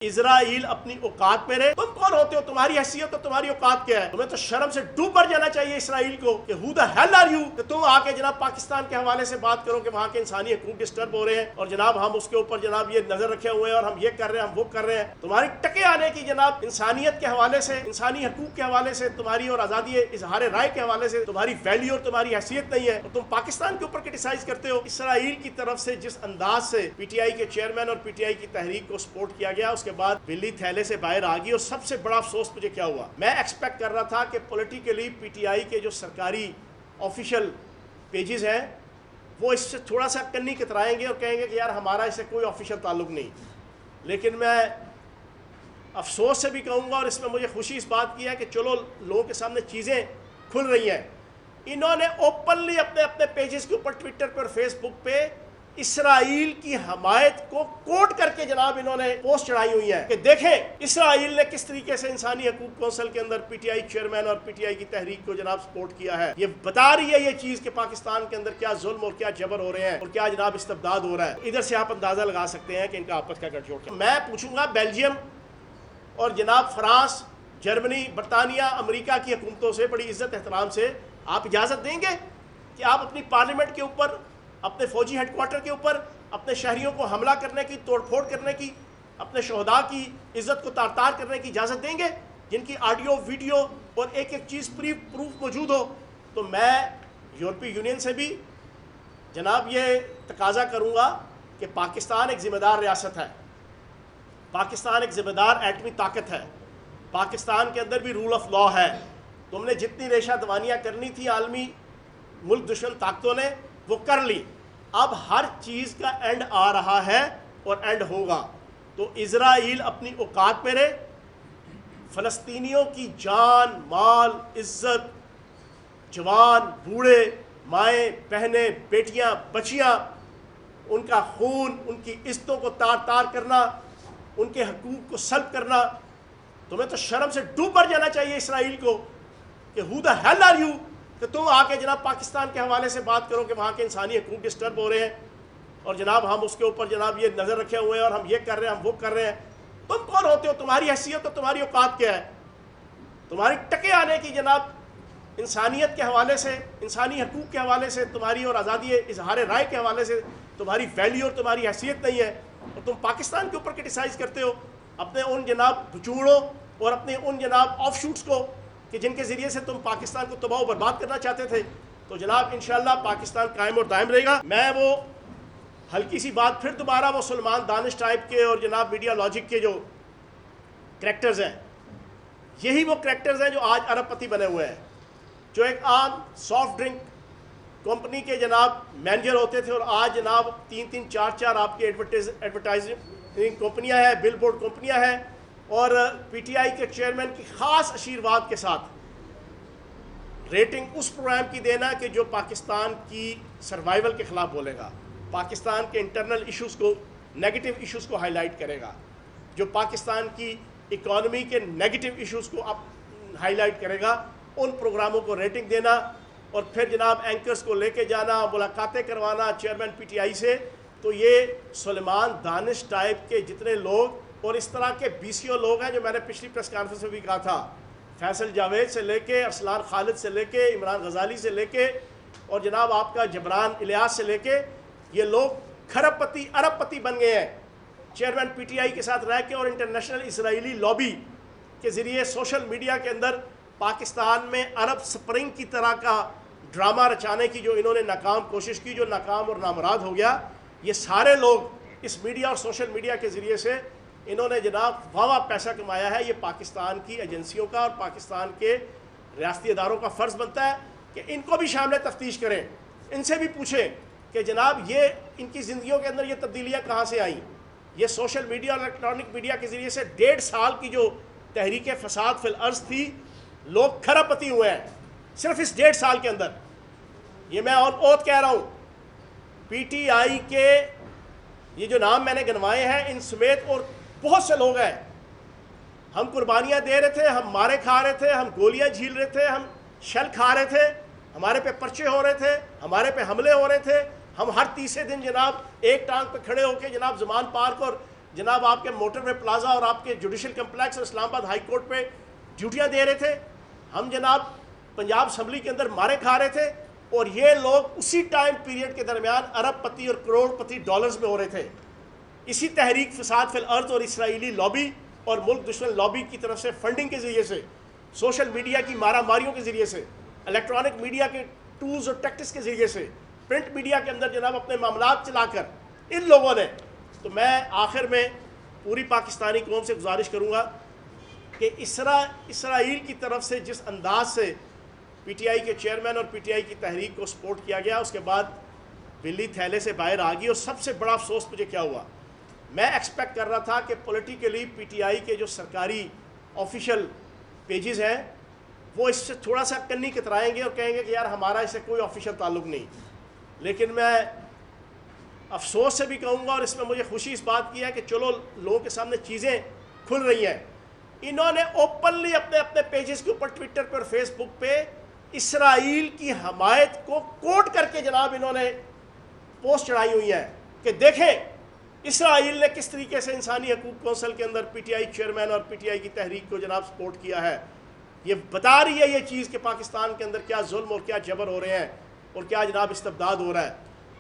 اسرائیل اپنی اوقات میں رہے. تم کون ہوتے ہو؟ تمہاری حیثیت اور تمہاری اوقات کیا ہے؟ تمہیں تو شرم سے ڈوب مر جانا چاہیے اسرائیل کو کہ who the hell are you کہ تم آ کے جناب پاکستان کے حوالے سے بات کرو کہ وہاں کے انسانی حقوق ڈسٹرب ہو رہے ہیں اور جناب ہم اس کے اوپر جناب یہ نظر رکھے ہوئے ہیں اور ہم یہ کر رہے ہیں، ہم وہ کر رہے ہیں. تمہاری ٹکے آنے کی جناب انسانیت کے حوالے سے، انسانی حقوق کے حوالے سے، تمہاری اور آزادی اظہار رائے کے حوالے سے تمہاری ویلیو اور تمہاری حیثیت نہیں ہے اور تم پاکستان کے اوپر کرٹیسائز کرتے ہو. اسرائیل کی طرف سے جس انداز سے پی ٹی آئی کے چیئرمین اور پی ٹی آئی کی تحریک کو سپورٹ کیا گیا، اس کے بعد بلی تھیلے سے باہر آ گئی. اور سب سے بڑا افسوس مجھے کیا ہوا، میں ایکسپیکٹ کر رہا تھا کہ پولیٹیکلی پی ٹی آئی کے جو سرکاری آفیشیل پیجز ہیں وہ اس سے تھوڑا سا کنی کترائیں گے اور کہیں گے کہ یار ہمارا اس سے کوئی آفیشیل تعلق نہیں. لیکن میں افسوس سے بھی کہوں گا اور اس میں مجھے خوشی اس بات کی ہے کہ چلو لوگوں کے سامنے چیزیں کھل رہی ہیں. انہوں نے اوپنلی اپنے پیجز کے اوپر ٹویٹر پہ اور فیس بک پہ اسرائیل کی حمایت کو کوٹ کر کے جناب انہوں نے پوسٹ چڑھائی ہوئی ہے کہ دیکھیں اسرائیل نے کس طریقے سے انسانی حقوق کونسل کے اندر پی ٹی آئی چیئرمین اور پی ٹی آئی کی تحریک کو جناب سپورٹ کیا ہے. یہ بتا رہی ہے یہ چیز کہ پاکستان کے اندر کیا ظلم اور کیا جبر ہو رہے ہیں اور کیا جناب استبداد ہو رہا ہے. ادھر سے آپ اندازہ لگا سکتے ہیں کہ ان کا آپس کا گٹھ جوڑ. میں پوچھوں گا بیلجیم اور جناب فرانس، جرمنی، برطانیہ، امریکہ کی حکومتوں سے بڑی عزت احترام سے آپ اجازت دیں گے کہ آپ اپنی پارلیمنٹ کے اوپر، اپنے فوجی ہیڈ کوارٹر کے اوپر اپنے شہریوں کو حملہ کرنے کی، توڑ پھوڑ کرنے کی، اپنے شہداء کی عزت کو تار تار کرنے کی اجازت دیں گے جن کی آڈیو، ویڈیو اور ایک ایک چیز پروف موجود ہو؟ تو میں یورپی یونین سے بھی جناب یہ تقاضا کروں گا کہ پاکستان ایک ذمہ دار ریاست ہے، پاکستان ایک ذمہ دار ایٹمی طاقت ہے، پاکستان کے اندر بھی رول آف لا ہے. تم نے جتنی ریشہ دوانیاں کرنی تھی عالمی ملک دشمن طاقتوں نے وہ کر لی. اب ہر چیز کا اینڈ آ رہا ہے اور اینڈ ہوگا. تو اسرائیل اپنی اوقات میں رہے، فلسطینیوں کی جان، مال، عزت، جوان، بوڑھے، مائیں، بہنیں، بیٹیاں، بچیاں، ان کا خون، ان کی عزتوں کو تار تار کرنا، ان کے حقوق کو سلب کرنا. تمہیں تو شرم سے ڈوب مر جانا چاہیے اسرائیل کو کہ who the hell are you کہ تم آ کے جناب پاکستان کے حوالے سے بات کرو کہ وہاں کے انسانی حقوق ڈسٹرب ہو رہے ہیں اور جناب ہم اس کے اوپر جناب یہ نظر رکھے ہوئے ہیں اور ہم یہ کر رہے ہیں، ہم وہ کر رہے ہیں. تم کون ہوتے ہو؟ تمہاری حیثیت اور تمہاری اوقات کیا ہے؟ تمہاری ٹکے آنے کی جناب انسانیت کے حوالے سے، انسانی حقوق کے حوالے سے، تمہاری اور آزادی اظہار رائے کے حوالے سے تمہاری ویلیو اور تمہاری حیثیت نہیں ہے اور تم پاکستان کے اوپر کرٹیسائز کرتے ہو اپنے ان جناب بچوڑوں اور اپنے ان جناب آف شوٹس کو کہ جن کے ذریعے سے تم پاکستان کو تباہ و برباد کرنا چاہتے تھے. تو جناب انشاءاللہ پاکستان قائم اور دائم رہے گا. میں وہ ہلکی سی بات پھر دوبارہ وہ سلمان دانش ٹائپ کے اور جناب میڈیا لاجک کے جو کریکٹرز ہیں، یہی وہ کریکٹرز ہیں جو آج ارب پتی بنے ہوئے ہیں، جو ایک عام سافٹ ڈرنک کمپنی کے جناب مینیجر ہوتے تھے اور آج جناب 3 4 آپ کے ایڈورٹائزنگ کمپنیاں ہیں، بل بورڈ کمپنیاں ہیں اور پی ٹی آئی کے چیئرمین کی خاص آشیرواد کے ساتھ ریٹنگ اس پروگرام کی دینا کہ جو پاکستان کی سروائیول کے خلاف بولے گا، پاکستان کے انٹرنل ایشوز کو، نیگیٹو ایشوز کو ہائی لائٹ کرے گا، جو پاکستان کی اکانومی کے نیگیٹو ایشوز کو ہائی لائٹ کرے گا، ان پروگراموں کو ریٹنگ دینا اور پھر جناب اینکرز کو لے کے جانا، ملاقاتیں کروانا چیئرمین پی ٹی آئی سے. تو یہ سلیمان دانش ٹائپ کے جتنے لوگ اور اس طرح کے BCO لوگ ہیں جو میں نے پچھلی پریس کانفرنس میں بھی کہا تھا، فیصل جاوید سے لے کے ارسلان خالد سے لے کے عمران غزالی سے لے کے اور جناب آپ کا جبران الیاس سے لے کے، یہ لوگ کھرب پتی ارب پتی بن گئے ہیں چیئرمین پی ٹی آئی کے ساتھ رہ کے اور انٹرنیشنل اسرائیلی لابی کے ذریعے سوشل میڈیا کے اندر پاکستان میں عرب سپرنگ کی طرح کا ڈرامہ رچانے کی جو انہوں نے ناکام کوشش کی، جو ناکام اور نامراد ہو گیا. یہ سارے لوگ اس میڈیا اور سوشل میڈیا کے ذریعے سے انہوں نے جناب واہ پیسہ کمایا ہے. یہ پاکستان کی ایجنسیوں کا اور پاکستان کے ریاستی اداروں کا فرض بنتا ہے کہ ان کو بھی شامل تفتیش کریں، ان سے بھی پوچھیں کہ جناب یہ ان کی زندگیوں کے اندر یہ تبدیلیاں کہاں سے آئیں. یہ سوشل میڈیا اور الیکٹرانک میڈیا کے ذریعے سے 1.5 سال کی جو تحریک فساد فی الارض تھی، لوگ کھرب پتی ہوئے ہیں صرف اس 1.5 سال کے اندر. یہ میں اور اوت کہہ رہا ہوں، پی ٹی آئی کے یہ جو نام میں نے گنوائے ہیں ان سمیت اور بہت سے لوگ ہیں. ہم قربانیاں دے رہے تھے، ہم مارے کھا رہے تھے، ہم گولیاں جھیل رہے تھے، ہم شل کھا رہے تھے، ہمارے پہ پرچے ہو رہے تھے، ہمارے پہ حملے ہو رہے تھے. ہم ہر تیسرے دن جناب ایک ٹانگ پہ کھڑے ہو کے جناب زمان پارک اور جناب آپ کے موٹر وے پلازا اور آپ کے جوڈیشل کمپلیکس اور اسلام آباد ہائی کورٹ پہ ڈیوٹیاں دے رہے تھے. ہم جناب پنجاب اسمبلی کے اندر مارے کھا رہے تھے, اور یہ لوگ اسی ٹائم پیریڈ کے درمیان ارب پتی اور کروڑ پتی ڈالرز میں ہو رہے تھے. اسی تحریک فساد فی الارض اور اسرائیلی لابی اور ملک دشمن لابی کی طرف سے فنڈنگ کے ذریعے سے, سوشل میڈیا کی مارا ماریوں کے ذریعے سے, الیکٹرانک میڈیا کے ٹولز اور ٹیکٹکس کے ذریعے سے, پرنٹ میڈیا کے اندر جناب اپنے معاملات چلا کر ان لوگوں نے. تو میں آخر میں پوری پاکستانی قوم سے گزارش کروں گا کہ اسرائیل کی طرف سے جس انداز سے پی ٹی آئی کے چیئرمین اور پی ٹی آئی کی تحریک کو سپورٹ کیا گیا, اس کے بعد بلی تھیلے سے باہر آ گئی. اور سب سے بڑا افسوس مجھے کیا ہوا, میں ایکسپیکٹ کر رہا تھا کہ پولیٹیکلی پی ٹی آئی کے جو سرکاری آفیشیل پیجز ہیں وہ اس سے تھوڑا سا کنی کترائیں گے اور کہیں گے کہ یار ہمارا اس سے کوئی آفیشیل تعلق نہیں. لیکن میں افسوس سے بھی کہوں گا, اور اس میں مجھے خوشی اس بات کی ہے کہ چلو لوگوں کے سامنے چیزیں کھل رہی ہیں. انہوں نے اوپنلی اپنے پیجز کے اوپر ٹویٹر پہ اور فیس بک پہ اسرائیل کی حمایت کو کوٹ کر کے جناب انہوں نے پوسٹ چڑھائی ہوئی ہیں کہ دیکھیں اسرائیل نے کس طریقے سے انسانی حقوق کونسل کے اندر پی ٹی آئی چیئرمین اور پی ٹی آئی کی تحریک کو جناب سپورٹ کیا ہے. یہ بتا رہی ہے یہ چیز کہ پاکستان کے اندر کیا ظلم اور کیا جبر ہو رہے ہیں اور کیا جناب استبداد ہو رہا ہے.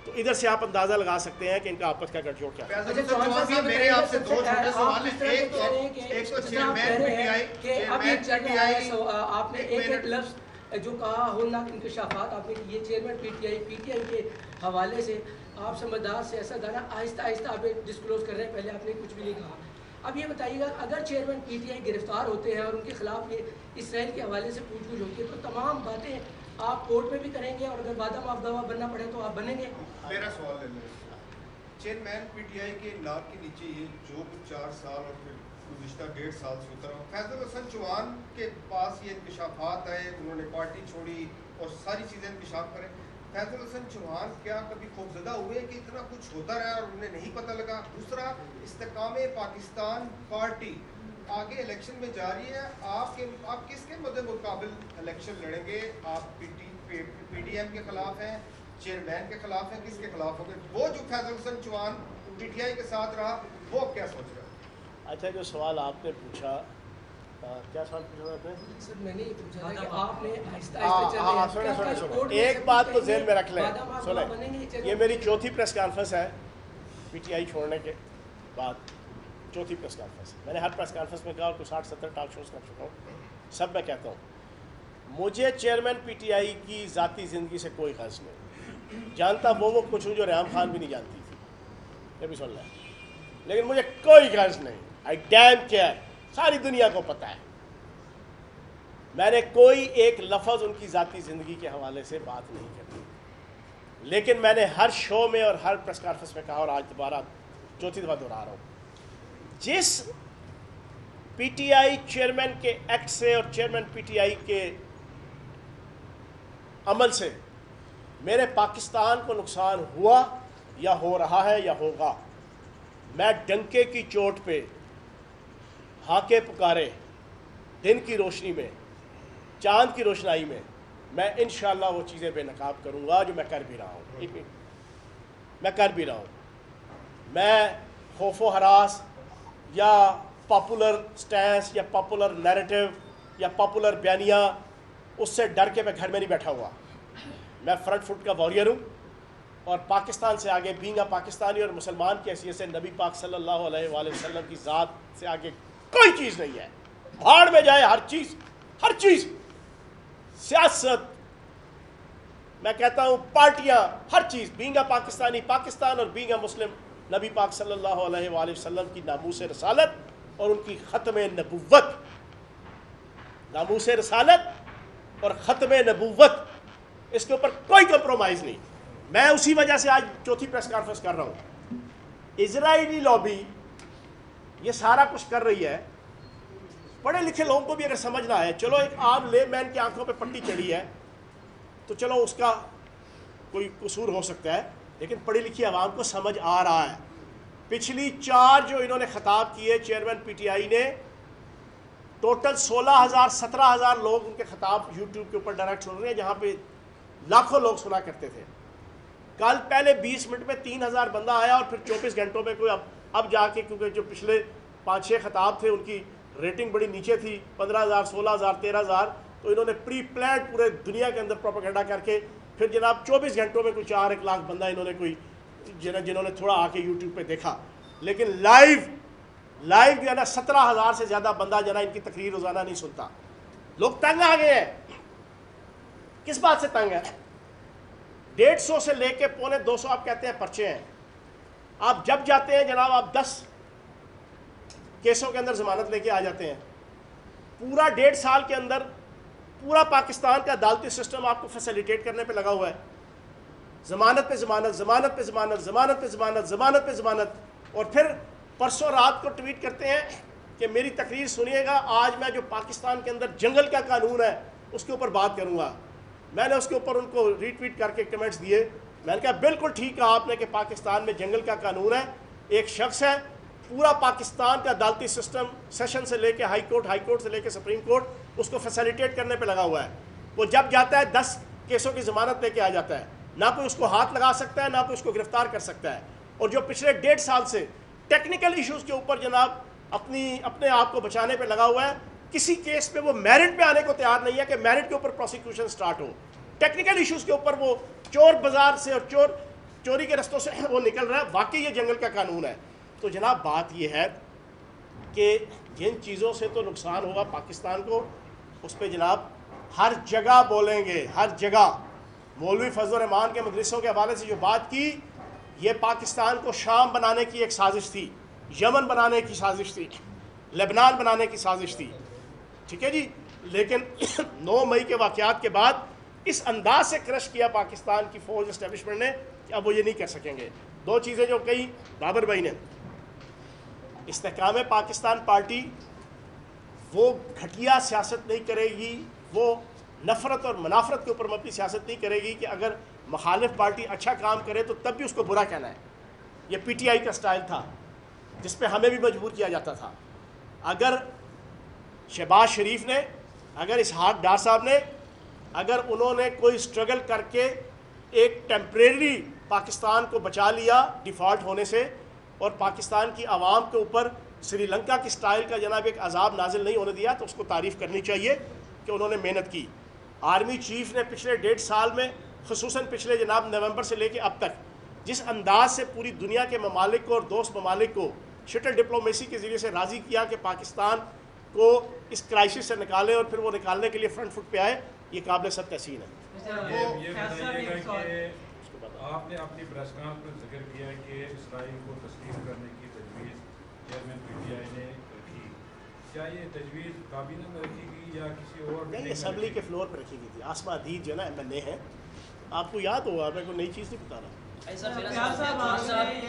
تو ادھر سے آپ اندازہ لگا سکتے ہیں کہ ان کا آپس کا گٹھ جوڑ کیا ہے. میرے آپ سے دو چھوٹے سوال ہیں. ایک تو چیئرمین پی ٹی آئی آپ نے ایک لفظ جو کہا ہولناک انکشافات, آپ نے یہ چیئرمین پی ٹی آئی کے حوالے سے آپ سمجھدار سیاستدان آہستہ آہستہ آپ ڈسکلوز کر رہے ہیں, پہلے آپ نے کچھ بھی نہیں کہا. اب یہ بتائیے گا اگر چیئرمین پی ٹی آئی گرفتار ہوتے ہیں اور ان کے خلاف یہ اسرائیل کے حوالے سے پوچھ گچھ ہوتی ہے تو تمام باتیں آپ کورٹ میں بھی کریں گے, اور اگر وعدہ معاف گواہ بننا پڑے تو آپ بنیں گے. میرا سوال لے لیں, چیئرمین پی ٹی آئی کے ناک کے نیچے یہ جو 4 سال اور پھر گزشتہ 1.5 سال سے اترا, فیضل حسن چوہان کے پاس یہ انکشافات آئے, انہوں نے پارٹی چھوڑی اور ساری چیزیں انکشاف کریں. فیضل حسن چوہان کیا کبھی خوفزدہ ہوئے کہ اتنا کچھ ہوتا رہا اور انہیں نہیں پتہ لگا؟ دوسرا, استحکام پاکستان پارٹی آگے الیکشن میں جا رہی ہے, آپ کس کے مد مقابل الیکشن لڑیں گے؟ آپ پی ڈی ایم کے خلاف ہیں, چیئرمین کے خلاف ہیں, کس کے خلاف ہوں گے؟ وہ جو فیضل حسن چوہان پی ٹی آئی کے ساتھ رہا وہ اب کیا سوچ رہا ہے؟ اچھا, جو سوال آپ نے پوچھا, کیا سوال پوچھا آپ نے؟ سر میں نے یہ پوچھا کہ آپ نے آہستہ آہستہ سنیں ایک بات تو ذہن میں رکھ لیں, سنیں یہ میری چوتھی پریس کانفرنس ہے پی ٹی آئی چھوڑنے کے بعد, چوتھی پریس کانفرنس. میں نے ہر پریس کانفرنس میں کہا اور کوئی 60-70 ٹاک شوز کر چکا ہوں, سب میں کہتا ہوں مجھے چیئرمین پی ٹی آئی کی ذاتی زندگی سے کوئی غرض نہیں. جانتا وہ کچھ ہوں جو ریحام خان بھی نہیں جانتی تھی, یہ بھی سن لیں, لیکن مجھے کوئی غرض نہیں. آئی ڈیم کیئر, ساری دنیا کو پتہ ہے. میں نے کوئی ایک لفظ ان کی ذاتی زندگی کے حوالے سے بات نہیں کرتی, لیکن میں نے ہر شو میں اور ہر پریس کانفرنس میں کہا, اور آج دوبارہ چوتھی دفعہ دہرا رہا ہوں, جس پی ٹی آئی چیئرمین کے ایکٹ سے اور چیئرمین پی ٹی آئی کے عمل سے میرے پاکستان کو نقصان ہوا یا ہو رہا ہے یا ہوگا, میں ڈنکے کی چوٹ پہ ہاکے پکارے دن کی روشنی میں, چاند کی روشنائی میں انشاءاللہ وہ چیزیں بے نقاب کروں گا جو میں کر بھی رہا ہوں. میں کر بھی رہا ہوں. میں خوف و ہراس یا پاپولر سٹینس یا پاپولر نیریٹو یا پاپولر بیانیہ اس سے ڈر کے میں گھر میں نہیں بیٹھا ہوا. میں فرنٹ فٹ کا واریر ہوں, اور پاکستان سے آگے بینگا پاکستانی اور مسلمان کی حیثیت سے نبی پاک صلی اللہ علیہ وآلہ وسلم کی ذات سے آگے کوئی چیز نہیں ہے. بھاڑ میں جائے ہر چیز, سیاست, میں کہتا ہوں پارٹیاں, ہر چیز, بینگا پاکستانی پاکستان اور بینگا مسلم نبی پاک صلی اللہ علیہ وآلہ وسلم کی ناموس رسالت اور ان کی ختم نبوت, ناموس رسالت اور ختم نبوت, اس کے اوپر کوئی کمپرومائز نہیں. میں اسی وجہ سے آج چوتھی پریس کانفرنس کر رہا ہوں. اسرائیلی لابی یہ سارا کچھ کر رہی ہے, پڑھے لکھے لوگوں کو بھی اگر سمجھنا ہے, چلو ایک عام لے مین کی آنکھوں پہ پٹی چڑھی ہے تو چلو اس کا کوئی قصور ہو سکتا ہے, لیکن پڑھی لکھی عوام کو سمجھ آ رہا ہے. پچھلی 4 جو انہوں نے خطاب کیے چیئرمین پی ٹی آئی نے, ٹوٹل 16,000-17,000 لوگ ان کے خطاب یوٹیوب کے اوپر ڈائریکٹ سن رہے ہیں, جہاں پہ لاکھوں لوگ سنا کرتے تھے. کل پہلے 20 منٹ میں 3,000 بندہ آیا, اور پھر 24 گھنٹوں میں کوئی اب اب جا کے کیونکہ جو پچھلے 5-6 خطاب تھے ان کی ریٹنگ بڑی نیچے تھی 15,000 16,000 13,000 تو انہوں نے پری پلانڈ پورے دنیا کے اندر پروپیگنڈا کر کے پھر جناب 24 گھنٹوں میں کوئی 4-1 لاکھ بندہ انہوں نے کوئی جنہوں نے تھوڑا آ کے یوٹیوب پہ دیکھا، لیکن لائیو جو ہے نا 17,000 سے زیادہ بندہ جو ہے نا ان کی تقریر روزانہ نہیں سنتا. لوگ تنگ آ گئے ہیں. کس بات سے تنگ ہے؟ 150 سے لے کے 250 آپ کہتے ہیں پرچے ہیں. آپ جب جاتے ہیں جناب آپ 10 کیسوں کے اندر ضمانت لے کے آ جاتے ہیں. پورا 1.5 سال کے اندر پورا پاکستان کا عدالتی سسٹم آپ کو فیسیلیٹیٹ کرنے پہ لگا ہوا ہے. ضمانت پہ ضمانت، ضمانت پہ ضمانت، ضمانت پہ ضمانت، ضمانت پہ ضمانت. اور پھر پرسوں رات کو ٹویٹ کرتے ہیں کہ میری تقریر سنیے گا، آج میں جو پاکستان کے اندر جنگل کا قانون ہے اس کے اوپر بات کروں گا. میں نے اس کے اوپر ان کو ری ٹویٹ کر کے کمنٹس دیے. میں نے کہا بالکل ٹھیک کہا آپ نے کہ پاکستان میں جنگل کا قانون ہے. ایک شخص ہے، پورا پاکستان کا عدالتی سسٹم سیشن سے لے کے ہائی کورٹ سے لے کے سپریم کورٹ اس کو فیسیلیٹیٹ کرنے پہ لگا ہوا ہے. وہ جب جاتا ہے 10 کیسوں کی ضمانت لے کے آ جاتا ہے. نہ کوئی اس کو ہاتھ لگا سکتا ہے، نہ کوئی اس کو گرفتار کر سکتا ہے. اور جو پچھلے 1.5 سال سے ٹیکنیکل ایشوز کے اوپر جناب اپنے آپ کو بچانے پہ لگا ہوا ہے، کسی کیس پہ وہ میرٹ پہ آنے کو تیار نہیں ہے کہ میرٹ کے اوپر پروسیکیوشن سٹارٹ ہو. ٹیکنیکل ایشوز کے اوپر وہ چور بازار سے اور چوری کے رستوں سے وہ نکل رہا ہے. واقعی یہ جنگل کا قانون ہے. تو جناب بات یہ ہے کہ جن چیزوں سے تو نقصان ہوگا پاکستان کو، اس پہ جناب ہر جگہ بولیں گے، ہر جگہ. مولوی فضل الرحمان کے مدرسوں کے حوالے سے جو بات کی، یہ پاکستان کو شام بنانے کی ایک سازش تھی، یمن بنانے کی سازش تھی، لبنان بنانے کی سازش تھی. ٹھیک ہے جی. لیکن 9 مئی کے واقعات کے بعد اس انداز سے کرش کیا پاکستان کی فوج اسٹیبلشمنٹ نے کہ اب وہ یہ نہیں کر سکیں گے. 2 چیزیں جو کہی بابر بھائی نے، استحکام پاکستان پارٹی وہ گھٹیا سیاست نہیں کرے گی، وہ نفرت اور منافرت کے اوپر مبنی سیاست نہیں کرے گی کہ اگر مخالف پارٹی اچھا کام کرے تو تب بھی اس کو برا کہنا ہے. یہ پی ٹی آئی کا سٹائل تھا جس پہ ہمیں بھی مجبور کیا جاتا تھا. اگر شہباز شریف نے، اگر اسحاق ڈار صاحب نے، اگر انہوں نے کوئی سٹرگل کر کے ایک ٹیمپریری پاکستان کو بچا لیا ڈیفالٹ ہونے سے، اور پاکستان کی عوام کے اوپر سری لنکا کی سٹائل کا جناب ایک عذاب نازل نہیں ہونے دیا، تو اس کو تعریف کرنی چاہیے کہ انہوں نے محنت کی. آرمی چیف نے پچھلے 1.5 سال میں، خصوصاً پچھلے جناب نومبر سے لے کے اب تک، جس انداز سے پوری دنیا کے ممالک کو اور دوست ممالک کو شٹل ڈپلومیسی کے ذریعے سے راضی کیا کہ پاکستان کو اس کرائسس سے نکالے اور پھر وہ نکالنے کے لیے فرنٹ فٹ پہ آئے، یہ قابل سب تحسین ہے. یہ بتائیے گا کہ آپ نے اپنی پریس کانفرنس میں ذکر کیا کہ اسرائیل کو تسلیم کرنے کی تجویز چیئرمین پی ٹی آئی نے رکھی. کیا یہ تجویز کابینہ میں رکھی گئی یا کسی اور نہیں؟ اسمبلی کے فلور پہ رکھی گئی تھی. آسما عدید جو ہے نا ایم این اے ہے، آپ کو یاد ہوگا، میں کوئی نئی چیز نہیں بتا رہا.